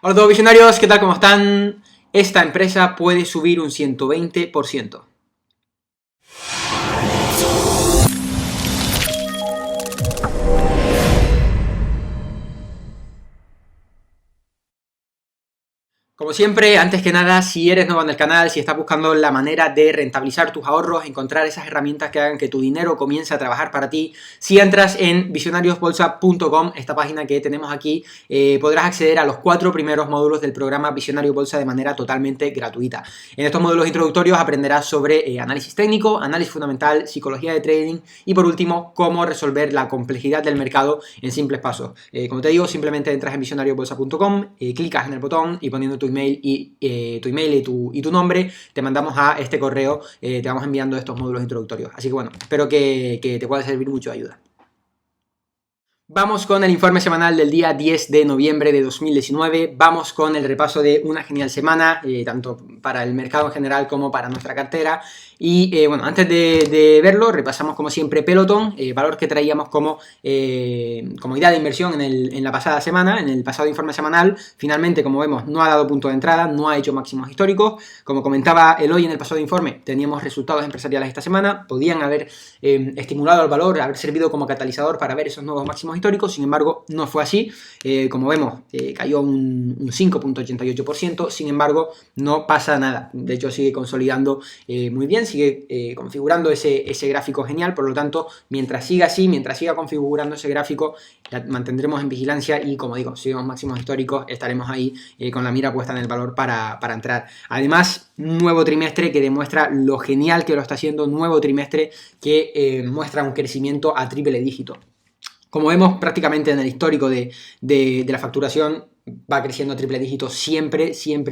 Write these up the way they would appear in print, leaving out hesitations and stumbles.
Hola a todos visionarios, ¿qué tal? ¿Cómo están? Esta empresa puede subir un 120%. Como siempre, antes que nada, si eres nuevo en el canal, si estás buscando la manera de rentabilizar tus ahorros, encontrar esas herramientas que hagan que tu dinero comience a trabajar para ti, si entras en visionariosbolsa.com, esta página que tenemos aquí, podrás acceder a los 4 primeros módulos del programa Visionario Bolsa de manera totalmente gratuita. En estos módulos introductorios aprenderás sobre análisis técnico, análisis fundamental, psicología de trading y por último, cómo resolver la complejidad del mercado en simples pasos. Como te digo, simplemente entras en visionariobolsa.com, clicas en el botón y poniendo tu email y tu nombre, te mandamos a este correo, te vamos enviando estos módulos introductorios. Así que bueno, espero que te pueda servir mucho de ayuda. Vamos con el informe semanal del día 10 de noviembre de 2019, vamos con el repaso de una genial semana, tanto para el mercado en general como para nuestra cartera. Y bueno, antes de verlo, repasamos como siempre Peloton, valor que traíamos como idea de inversión en la pasada semana, en el pasado informe semanal. Finalmente, como vemos, no ha dado punto de entrada, no ha hecho máximos históricos. Como comentaba Eloy en el pasado informe, teníamos resultados empresariales esta semana, podían haber estimulado el valor, haber servido como catalizador para ver esos nuevos máximos históricos, sin embargo, no fue así. Como vemos, cayó un 5,88%, sin embargo, no pasa nada. De hecho, sigue consolidando muy bien, sigue configurando ese gráfico genial, por lo tanto, mientras siga así, mientras siga configurando ese gráfico, la mantendremos en vigilancia y, como digo, si vemos máximos históricos, estaremos ahí con la mira puesta en el valor para entrar. Además, nuevo trimestre que demuestra lo genial que lo está haciendo, nuevo trimestre que muestra un crecimiento a triple dígito. Como vemos prácticamente en el histórico de la facturación, va creciendo a triple dígito siempre sin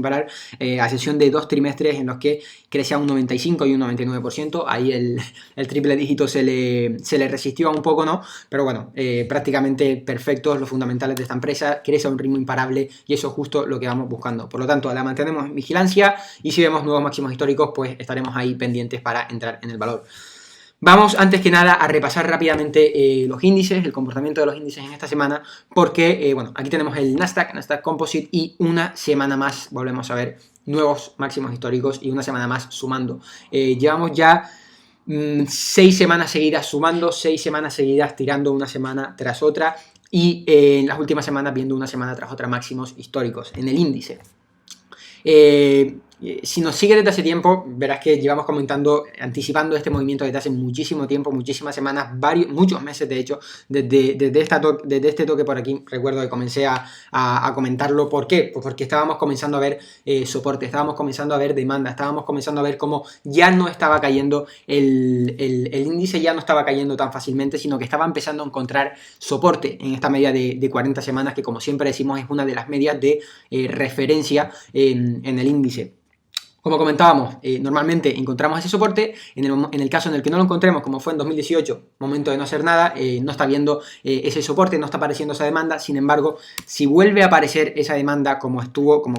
parar, a excepción de 2 trimestres en los que crece a un 95 y un 99%, ahí el triple dígito se le resistió un poco, ¿no? Pero bueno, prácticamente perfectos los fundamentales de esta empresa, crece a un ritmo imparable y eso es justo lo que vamos buscando. Por lo tanto, la mantenemos en vigilancia y si vemos nuevos máximos históricos, pues estaremos ahí pendientes para entrar en el valor. Vamos antes que nada a repasar rápidamente los índices, el comportamiento de los índices en esta semana, porque bueno, aquí tenemos el Nasdaq Composite y una semana más volvemos a ver nuevos máximos históricos y una semana más sumando. Llevamos ya 6 semanas seguidas sumando, 6 semanas seguidas tirando una semana tras otra y en las últimas semanas viendo una semana tras otra máximos históricos en el índice. Si nos sigue desde hace tiempo, verás que llevamos anticipando este movimiento desde hace muchísimo tiempo, muchísimas semanas, muchos meses de hecho, desde este toque por aquí. Recuerdo que comencé a comentarlo. ¿Por qué? Pues porque estábamos comenzando a ver soporte, estábamos comenzando a ver demanda, estábamos comenzando a ver cómo ya no estaba cayendo el índice, ya no estaba cayendo tan fácilmente, sino que estaba empezando a encontrar soporte en esta media de 40 semanas, que como siempre decimos es una de las medias de referencia en el índice. Como comentábamos, normalmente encontramos ese soporte, en el caso en el que no lo encontremos, como fue en 2018, momento de no hacer nada, no está viendo ese soporte, no está apareciendo esa demanda. Sin embargo, si vuelve a aparecer esa demanda como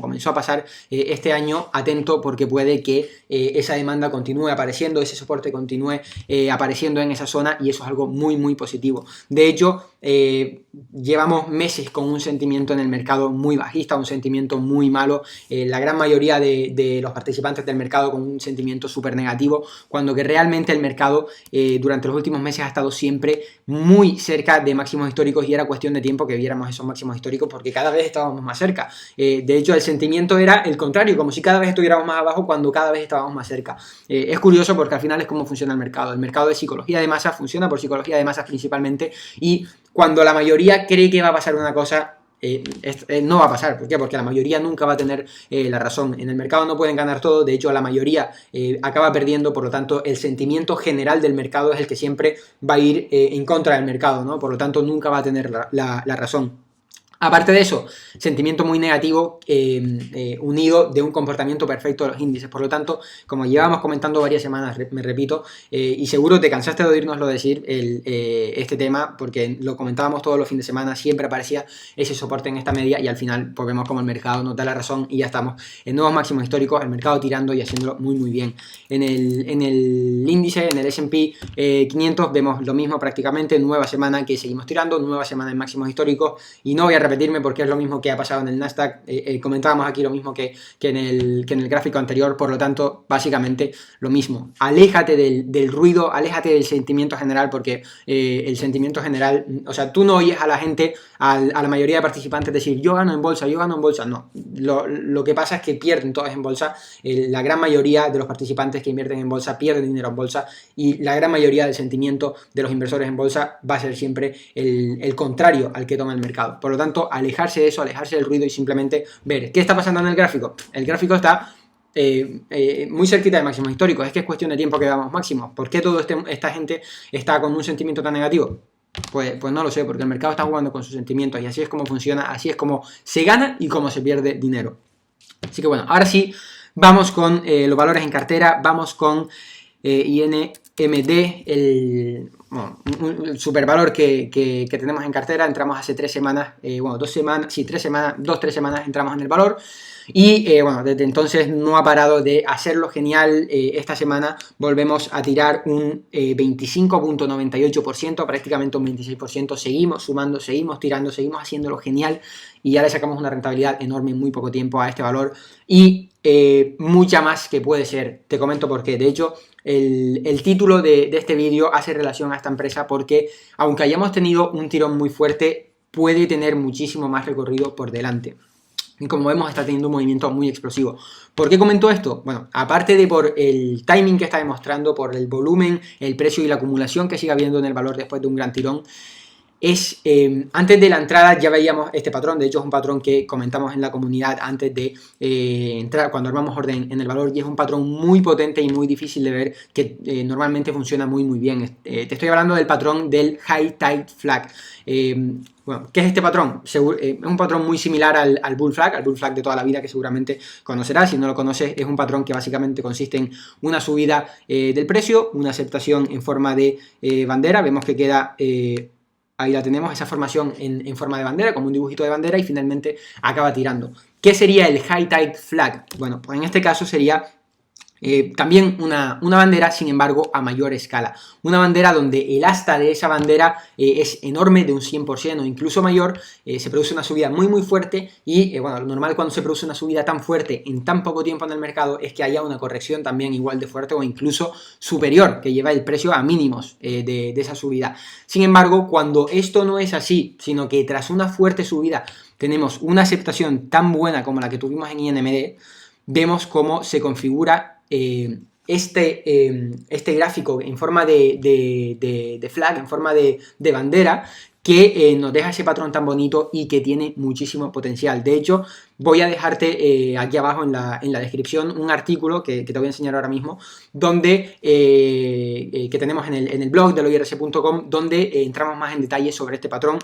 comenzó a pasar este año, atento, porque puede que esa demanda continúe apareciendo, ese soporte continúe apareciendo en esa zona, y eso es algo muy positivo. De hecho, llevamos meses con un sentimiento en el mercado muy bajista, un sentimiento muy malo, la gran mayoría de los participantes del mercado con un sentimiento súper negativo, cuando que realmente el mercado durante los últimos meses ha estado siempre muy cerca de máximos históricos y era cuestión de tiempo que viéramos esos máximos históricos porque cada vez estábamos más cerca. De hecho, el sentimiento era el contrario, como si cada vez estuviéramos más abajo cuando cada vez estábamos más cerca. Es curioso porque al final es como funciona el mercado. El mercado de psicología de masas funciona por psicología de masas principalmente, y cuando la mayoría cree que va a pasar una cosa, no va a pasar. ¿Por qué? Porque la mayoría nunca va a tener la razón. En el mercado no pueden ganar todo, de hecho la mayoría acaba perdiendo, por lo tanto el sentimiento general del mercado es el que siempre va a ir en contra del mercado, ¿no? Por lo tanto nunca va a tener la razón. Aparte de eso, sentimiento muy negativo unido de un comportamiento perfecto de los índices. Por lo tanto, como llevamos comentando varias semanas, me repito, y seguro te cansaste de oírnoslo decir este tema, porque lo comentábamos todos los fines de semana, siempre aparecía ese soporte en esta media y al final pues vemos como el mercado nos da la razón y ya estamos en nuevos máximos históricos, el mercado tirando y haciéndolo muy bien. En el índice, en el S&P 500 vemos lo mismo prácticamente, nueva semana que seguimos tirando, nueva semana en máximos históricos, y no voy a repetirme porque es lo mismo que ha pasado en el Nasdaq, comentábamos aquí lo mismo que en el gráfico anterior, por lo tanto, básicamente lo mismo. Aléjate del ruido, aléjate del sentimiento general, porque el sentimiento general, o sea, tú no oyes a la gente, a la mayoría de participantes decir yo gano en bolsa, no. Lo que pasa es que pierden todos en bolsa, la gran mayoría de los participantes que invierten en bolsa pierden dinero en bolsa, y la gran mayoría del sentimiento de los inversores en bolsa va a ser siempre el contrario al que toma el mercado. Por lo tanto, alejarse de eso, alejarse del ruido y simplemente ver qué está pasando en el gráfico. El gráfico está muy cerquita de máximos históricos. Es que es cuestión de tiempo que damos máximos. ¿Por qué toda esta gente está con un sentimiento tan negativo? Pues no lo sé, porque el mercado está jugando con sus sentimientos y así es como funciona, así es como se gana y cómo se pierde dinero. Así que bueno, ahora sí, vamos con los valores en cartera, vamos con INMD, el supervalor que tenemos en cartera. Entramos hace 3 semanas, 2 semanas, sí, 3 semanas entramos en el valor. Y bueno, desde entonces no ha parado de hacerlo genial. Esta semana volvemos a tirar un 25.98%, prácticamente un 26%. Seguimos sumando, seguimos tirando, seguimos haciéndolo genial y ya le sacamos una rentabilidad enorme en muy poco tiempo a este valor y mucha más que puede ser. Te comento por qué. De hecho, el título de este vídeo hace relación a esta empresa porque aunque hayamos tenido un tirón muy fuerte, puede tener muchísimo más recorrido por delante. Y como vemos, está teniendo un movimiento muy explosivo. ¿Por qué comento esto? Bueno, aparte de por el timing que está demostrando, por el volumen, el precio y la acumulación que sigue habiendo en el valor después de un gran tirón, antes de la entrada ya veíamos este patrón. De hecho, es un patrón que comentamos en la comunidad antes de entrar, cuando armamos orden en el valor, y es un patrón muy potente y muy difícil de ver, que normalmente funciona muy bien. Te estoy hablando del patrón del High Tide Flag. Bueno, ¿qué es este patrón? Es un patrón muy similar al Bull Flag de toda la vida, que seguramente conocerás. Si no lo conoces, es un patrón que básicamente consiste en una subida del precio, una aceptación en forma de bandera. Vemos que queda... ahí la tenemos, esa formación en forma de bandera, como un dibujito de bandera, y finalmente acaba tirando. ¿Qué sería el High Tide Flag? Bueno, pues en este caso sería también una bandera, sin embargo, a mayor escala. Una bandera donde el asta de esa bandera es enorme, de un 100% o incluso mayor. Se produce una subida muy fuerte y, bueno, lo normal cuando se produce una subida tan fuerte en tan poco tiempo en el mercado es que haya una corrección también igual de fuerte o incluso superior, que lleva el precio a mínimos de esa subida. Sin embargo, cuando esto no es así, sino que tras una fuerte subida tenemos una aceptación tan buena como la que tuvimos en INMD, vemos cómo se configura este gráfico en forma de flag, en forma de bandera, que nos deja ese patrón tan bonito y que tiene muchísimo potencial. De hecho, voy a dejarte aquí abajo en la descripción un artículo que te voy a enseñar ahora mismo, donde que tenemos en el blog de eloirc.com, donde entramos más en detalle sobre este patrón.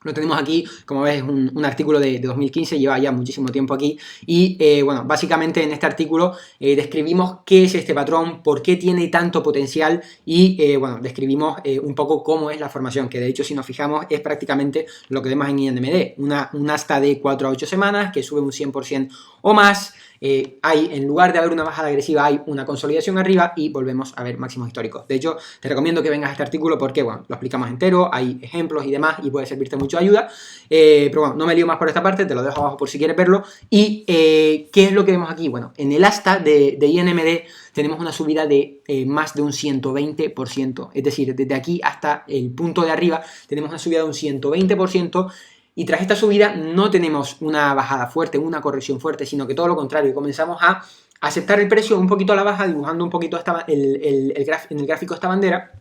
Lo tenemos aquí, como ves, es un artículo de 2015, lleva ya muchísimo tiempo aquí y, bueno, básicamente en este artículo describimos qué es este patrón, por qué tiene tanto potencial y, bueno, describimos un poco cómo es la formación, que de hecho, si nos fijamos, es prácticamente lo que vemos en INMD, un asta de 4 a 8 semanas que sube un 100% o más. En lugar de haber una bajada agresiva, hay una consolidación arriba y volvemos a ver máximos históricos. De hecho, te recomiendo que vengas a este artículo porque, bueno, lo explicamos entero, hay ejemplos y demás y puede servirte mucho de ayuda. Pero bueno, no me lío más por esta parte, te lo dejo abajo por si quieres verlo. Y, ¿qué es lo que vemos aquí? Bueno, en el asta de INMD tenemos una subida de más de un 120%. Es decir, desde aquí hasta el punto de arriba tenemos una subida de un 120%. Y tras esta subida no tenemos una bajada fuerte, una corrección fuerte, sino que todo lo contrario, comenzamos a aceptar el precio un poquito a la baja, dibujando un poquito en el gráfico esta bandera,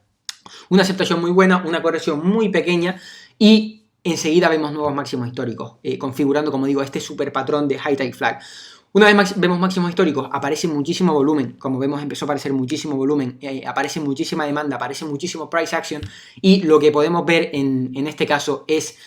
una aceptación muy buena, una corrección muy pequeña y enseguida vemos nuevos máximos históricos, configurando, como digo, este super patrón de High Tide Flag. Una vez vemos máximos históricos, aparece muchísimo volumen, como vemos empezó a aparecer muchísimo volumen, aparece muchísima demanda, aparece muchísimo price action y lo que podemos ver en este caso es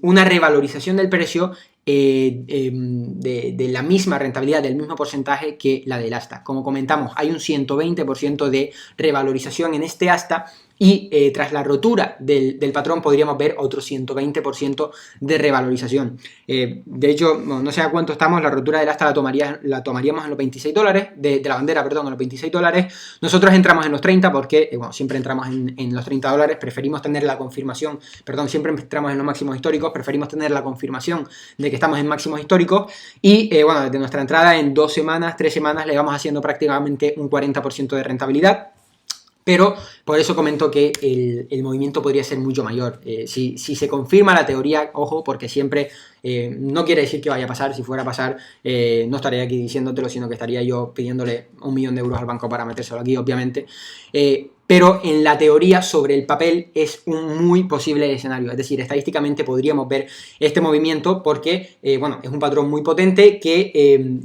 una revalorización del precio de la misma rentabilidad, del mismo porcentaje que la del asta. Como comentamos, hay un 120% de revalorización en este asta y tras la rotura del patrón podríamos ver otro 120% de revalorización. De hecho, no sé a cuánto estamos, la rotura del asta la tomaríamos en los 26 dólares, de la bandera, perdón, en los 26 dólares. Nosotros entramos en los 30 porque, bueno, siempre entramos en los 30 dólares, preferimos tener la confirmación, perdón, siempre entramos en los máximos históricos, preferimos tener la confirmación de que estamos en máximos históricos y, bueno, desde nuestra entrada en 2 semanas, 3 semanas le vamos haciendo prácticamente un 40% de rentabilidad. Pero por eso comento que el movimiento podría ser mucho mayor. Si se confirma la teoría, ojo, porque siempre no quiere decir que vaya a pasar. Si fuera a pasar, no estaría aquí diciéndotelo, sino que estaría yo pidiéndole 1 millón de euros al banco para metérselo aquí, obviamente. Pero en la teoría, sobre el papel, es un muy posible escenario. Es decir, estadísticamente podríamos ver este movimiento porque, bueno, es un patrón muy potente que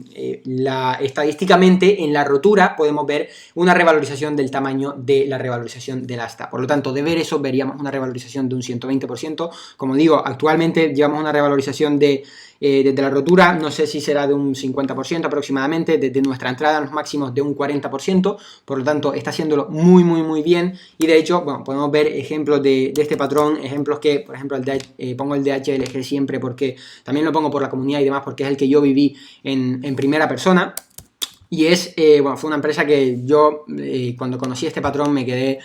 estadísticamente en la rotura podemos ver una revalorización del tamaño de la revalorización del asta. Por lo tanto, de ver eso, veríamos una revalorización de un 120%. Como digo, actualmente llevamos una revalorización desde la rotura, no sé si será de un 50% aproximadamente, desde nuestra entrada en los máximos de un 40%, por lo tanto está haciéndolo muy bien, y de hecho, bueno, podemos ver ejemplos de este patrón, ejemplos que, por ejemplo, pongo el de HLG siempre porque también lo pongo por la comunidad y demás, porque es el que yo viví en primera persona. Y bueno, fue una empresa que yo cuando conocí este patrón me quedé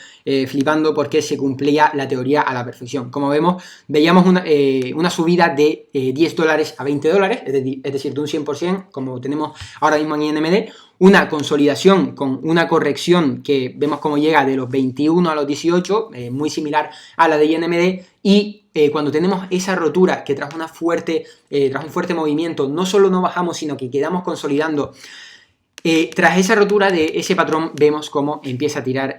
flipando porque se cumplía la teoría a la perfección. Como vemos, veíamos una subida de 10 dólares a 20 dólares, es decir, de un 100%, como tenemos ahora mismo en INMD, una consolidación con una corrección que vemos cómo llega de los 21 a los 18, muy similar a la de INMD, y cuando tenemos esa rotura que tras un fuerte movimiento, no solo no bajamos, sino que quedamos consolidando. Tras esa rotura de ese patrón vemos cómo empieza a tirar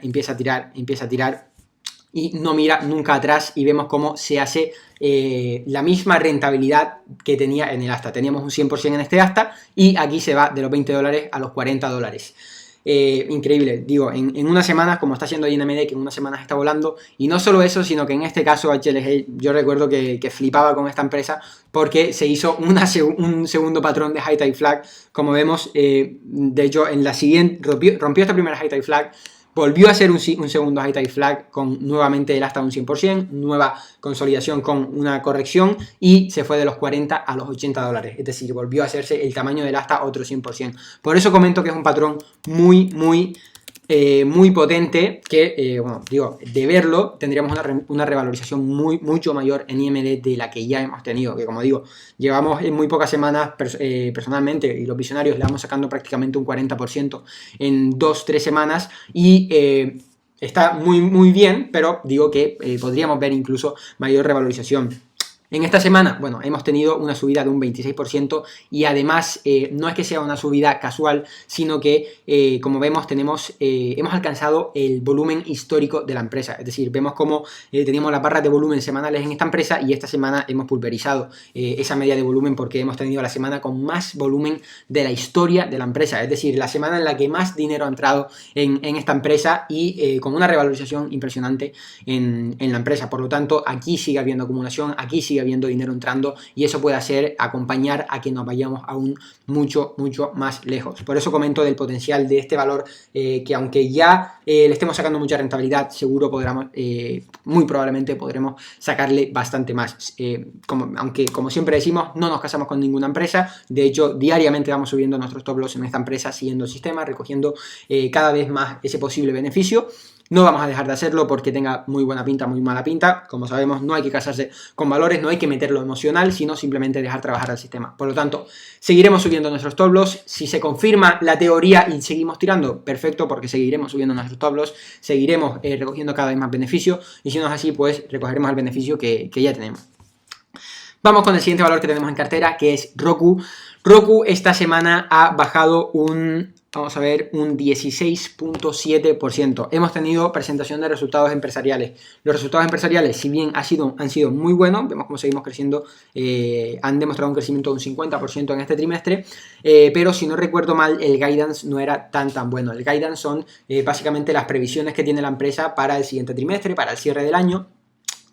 y no mira nunca atrás, y vemos cómo se hace la misma rentabilidad que tenía en el asta. Teníamos un 100% en este asta y aquí se va de los 20 dólares a los 40 dólares. Increíble, digo, en unas semanas, como está haciendo INMD, que en unas semanas está volando, y no solo eso, sino que en este caso HLG, yo recuerdo que flipaba con esta empresa porque se hizo un segundo patrón de High Tide Flag, como vemos, de hecho en la siguiente rompió esta primera High Tide Flag, volvió a hacer un segundo High Tide Flag con nuevamente el asta un 100%, nueva consolidación con una corrección, y se fue de los 40 a los 80 dólares, es decir, volvió a hacerse el tamaño del asta otro 100%. Por eso comento que es un patrón muy potente que, bueno, digo, de verlo tendríamos una revalorización mucho mayor en IMD de la que ya hemos tenido, que como digo, llevamos en muy pocas semanas, personalmente, y los visionarios le vamos sacando prácticamente un 40% en 2-3 semanas, y está muy bien, pero digo que podríamos ver incluso mayor revalorización. En esta semana, bueno, hemos tenido una subida de un 26% y además no es que sea una subida casual, sino que, como vemos, hemos alcanzado el volumen histórico de la empresa. Es decir, vemos como teníamos las barras de volumen semanales en esta empresa y esta semana hemos pulverizado esa media de volumen porque hemos tenido la semana con más volumen de la historia de la empresa. Es decir, la semana en la que más dinero ha entrado en esta empresa y con una revalorización impresionante en la empresa. Por lo tanto, aquí sigue habiendo acumulación, aquí sigue habiendo dinero entrando, y eso puede acompañar a que nos vayamos aún mucho más lejos. Por eso comento del potencial de este valor, que aunque ya le estemos sacando mucha rentabilidad, seguro muy probablemente podremos sacarle bastante más. Aunque como siempre decimos, no nos casamos con ninguna empresa. De hecho, diariamente vamos subiendo nuestros stop loss en esta empresa, siguiendo el sistema, recogiendo cada vez más ese posible beneficio. No vamos a dejar de hacerlo porque tenga muy buena pinta, muy mala pinta. Como sabemos, no hay que casarse con valores, no hay que meterlo emocional, sino simplemente dejar trabajar al sistema. Por lo tanto, seguiremos subiendo nuestros stop loss. Si se confirma la teoría y seguimos tirando, perfecto, porque seguiremos subiendo nuestros stop loss, seguiremos recogiendo cada vez más beneficio, y si no es así, pues recogeremos el beneficio que ya tenemos. Vamos con el siguiente valor que tenemos en cartera, que es Roku. Roku esta semana ha bajado vamos a ver, un 16.7%. Hemos tenido presentación de resultados empresariales. Los resultados empresariales, si bien han sido muy buenos, vemos cómo seguimos creciendo, han demostrado un crecimiento de un 50% en este trimestre, pero si no recuerdo mal, el guidance no era tan bueno. El guidance son básicamente las previsiones que tiene la empresa para el siguiente trimestre, para el cierre del año.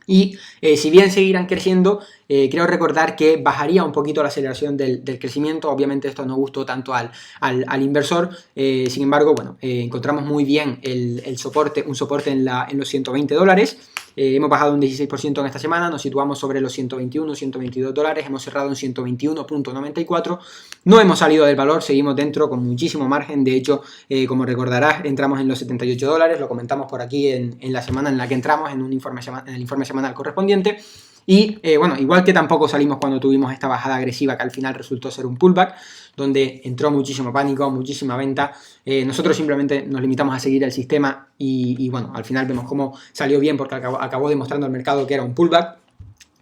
Y si bien seguirán creciendo, creo recordar que bajaría un poquito la aceleración del crecimiento. Obviamente esto no gustó tanto al inversor, sin embargo, bueno, encontramos muy bien un soporte en los $120. Hemos bajado un 16% en esta semana, nos situamos sobre los 121, 122 dólares, hemos cerrado en 121.94, no hemos salido del valor, seguimos dentro con muchísimo margen. De hecho, como recordarás, entramos en los 78 dólares, lo comentamos por aquí en la semana en la que entramos, en el informe semanal correspondiente. Y bueno, igual que tampoco salimos cuando tuvimos esta bajada agresiva que al final resultó ser un pullback, donde entró muchísimo pánico, muchísima venta. Nosotros simplemente nos limitamos a seguir el sistema y bueno, al final vemos cómo salió bien porque acabó demostrando al mercado que era un pullback.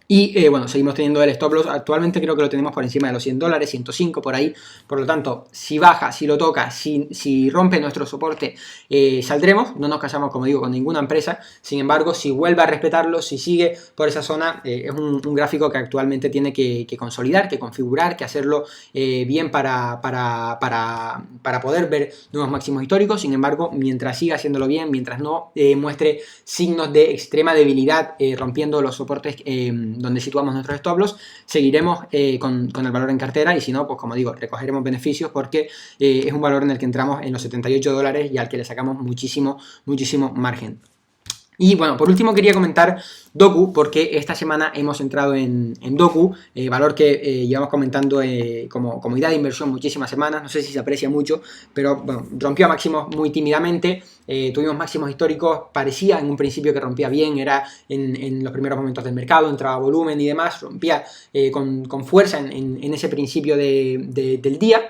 Y bueno, seguimos teniendo el stop loss. Actualmente creo que lo tenemos por encima de los 100 dólares, 105 por ahí. Por lo tanto, si baja, si lo toca, si rompe nuestro soporte, saldremos. No nos casamos, como digo, con ninguna empresa. Sin embargo, si vuelve a respetarlo, si sigue por esa zona, es un gráfico que actualmente tiene que consolidar, que configurar, que hacerlo bien para poder ver nuevos máximos históricos. Sin embargo, mientras siga haciéndolo bien, mientras no muestre signos de extrema debilidad, rompiendo los soportes donde situamos nuestros stop loss, seguiremos con el valor en cartera, y si no, pues como digo, recogeremos beneficios porque es un valor en el que entramos en los 78 dólares y al que le sacamos muchísimo margen. Y bueno, por último quería comentar Doku, porque esta semana hemos entrado en Doku, valor que llevamos comentando como idea de inversión muchísimas semanas. No sé si se aprecia mucho, pero bueno, rompió a máximos muy tímidamente. Tuvimos máximos históricos, parecía en un principio que rompía bien, era en los primeros momentos del mercado, entraba volumen y demás, rompía con fuerza en ese principio del día.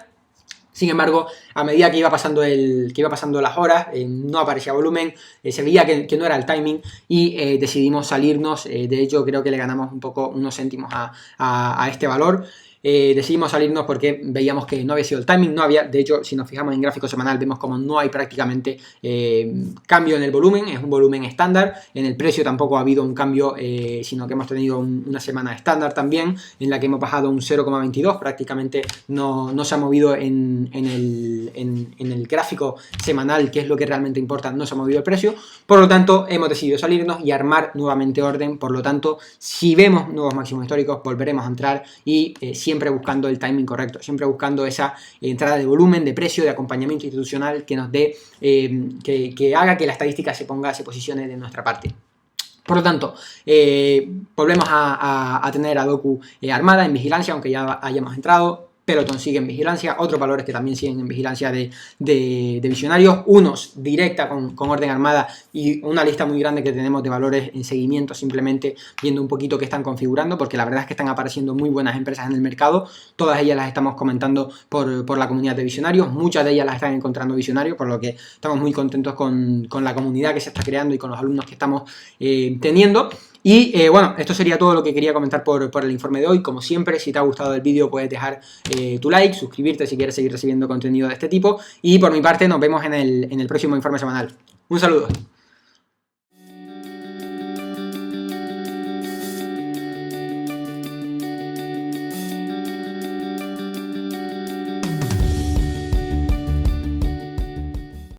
Sin embargo, a medida que iba pasando las horas, no aparecía volumen, se veía que no era el timing y decidimos salirnos. De hecho, creo que le ganamos unos céntimos a este valor. Decidimos salirnos porque veíamos que no había sido el timing, de hecho, si nos fijamos en gráfico semanal, vemos como no hay prácticamente cambio en el volumen, es un volumen estándar. En el precio tampoco ha habido un cambio, sino que hemos tenido una semana estándar también, en la que hemos bajado un 0,22, prácticamente no se ha movido en el gráfico semanal, que es lo que realmente importa, no se ha movido el precio. Por lo tanto, hemos decidido salirnos y armar nuevamente orden. Por lo tanto, si vemos nuevos máximos históricos, volveremos a entrar y siempre buscando el timing correcto, siempre buscando esa entrada de volumen, de precio, de acompañamiento institucional que nos dé, que haga que la estadística se posicione de nuestra parte. Por lo tanto, volvemos a tener a Doku armada en vigilancia, aunque ya hayamos entrado. Peloton sigue en vigilancia, otros valores que también siguen en vigilancia de visionarios, unos directa con orden armada, y una lista muy grande que tenemos de valores en seguimiento, simplemente viendo un poquito qué están configurando, porque la verdad es que están apareciendo muy buenas empresas en el mercado. Todas ellas las estamos comentando por la comunidad de visionarios, muchas de ellas las están encontrando visionarios, por lo que estamos muy contentos con la comunidad que se está creando y con los alumnos que estamos teniendo. Y bueno, esto sería todo lo que quería comentar por el informe de hoy. Como siempre, si te ha gustado el vídeo, puedes dejar tu like, suscribirte si quieres seguir recibiendo contenido de este tipo. Y por mi parte, nos vemos en el próximo informe semanal. Un saludo.